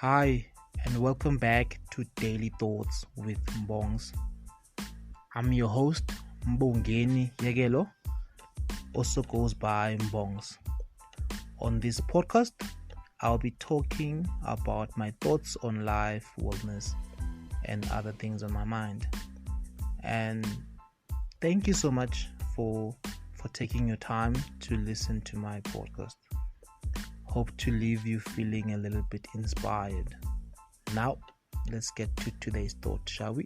Hi, and welcome back to Daily Thoughts with Mbongs. I'm your host, Mbongeni Yegelo, also goes by Mbongs. On this podcast, I'll be talking about my thoughts on life, wellness, and other things on my mind. And thank you so much for taking your time to listen to my podcast. Hope to leave you feeling a little bit inspired. Now, let's get to today's thought, shall we?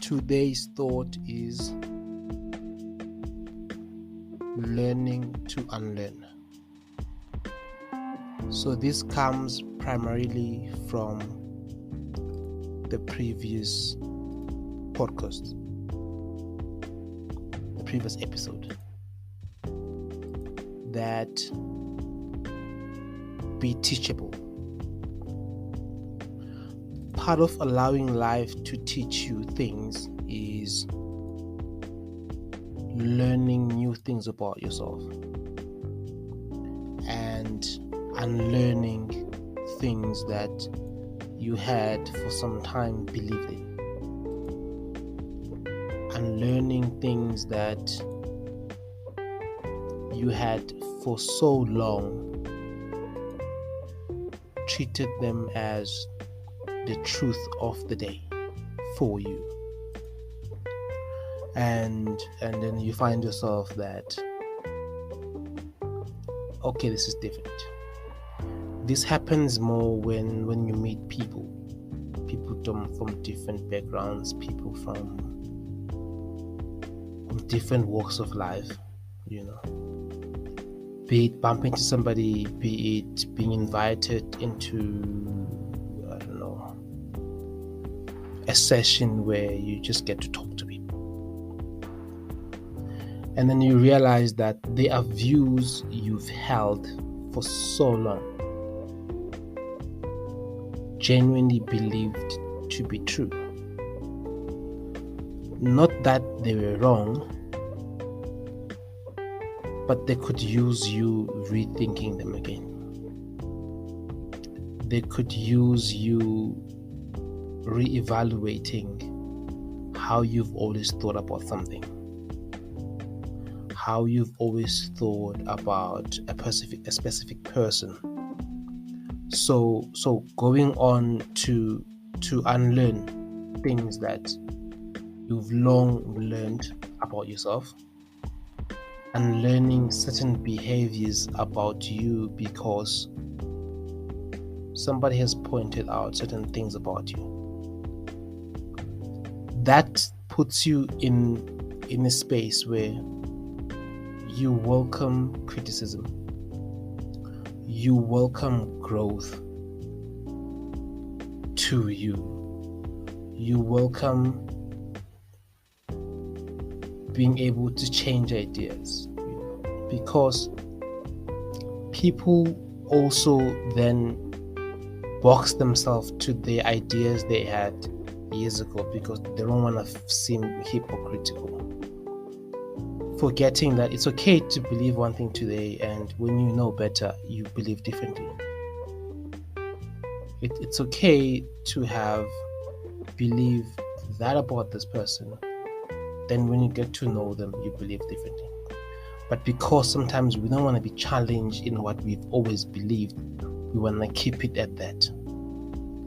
Today's thought is learning to unlearn. So this comes primarily from the previous podcast, the previous episode, that be teachable. Part of allowing life to teach you things is learning new things about yourself and unlearning things that you had for some time believed in. Unlearning things that you had for so long treated them as the truth of the day for you. And then you find yourself that, okay, this is different. This happens more when you meet people from different backgrounds, people from different walks of life, be it bumping into somebody, be it being invited into, a session where you just get to talk to people. And then you realize that there are views you've held for so long, genuinely believed to be true. Not that they were wrong, but they could use you rethinking them again. They could use you reevaluating how you've always thought about something, how you've always thought about a specific person. So going on to unlearn things that you've long learned about yourself, and learning certain behaviors about you because somebody has pointed out certain things about you. That puts you in a space where you welcome criticism, you welcome growth to you, you welcome being able to change ideas, because people also then box themselves to the ideas they had years ago because they don't want to seem hypocritical, forgetting that it's okay to believe one thing today, and when you know better, you believe differently. It's okay to have believed that about this person, then when you get to know them, you believe differently. But because sometimes we don't want to be challenged in what we've always believed, we want to keep it at that.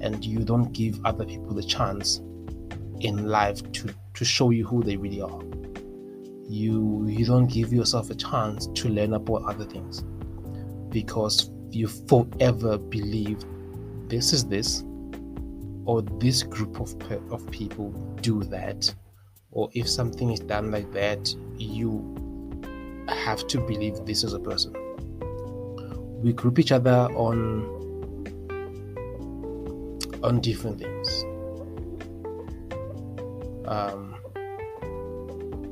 And you don't give other people the chance in life to show you who they really are. You don't give yourself a chance to learn about other things because you forever believed this is this, or this group of people do that, or if something is done like that, you have to believe this is a person. We group each other on different things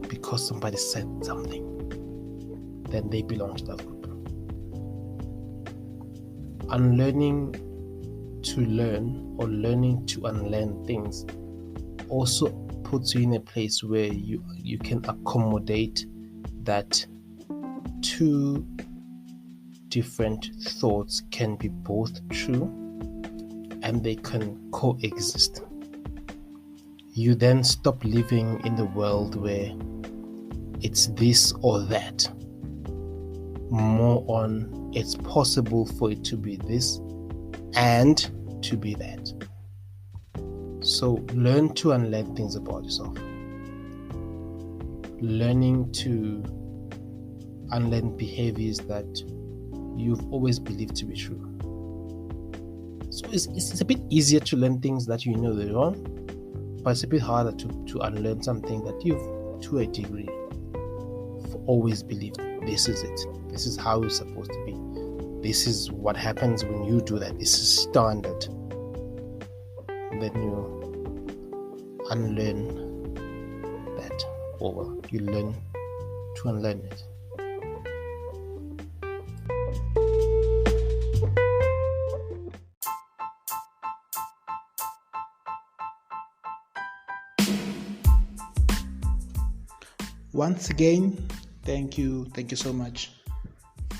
because somebody said something, then they belong to that group. Unlearning to learn or learning to unlearn things also puts you in a place where you can accommodate that two different thoughts can be both true and they can coexist. You then stop living in the world where it's this or that. More on it's possible for it to be this and to be that. So learn to unlearn things about yourself. Learning to unlearn behaviors that you've always believed to be true. So it's a bit easier to learn things that you know they're wrong, but it's a bit harder to unlearn something that you've, to a degree, always believed. This is it. This is how it's supposed to be. This is what happens when you do that. This is standard. Then you unlearn that, or you learn to unlearn it. Once again, thank you so much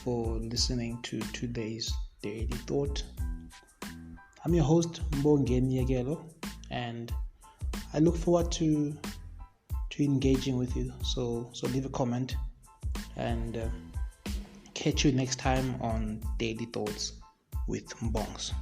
for listening to today's Daily Thought. I'm your host, Mbongeni Yagelo, and I look forward to engaging with you. So leave a comment, and catch you next time on Daily Thoughts with Mbongs.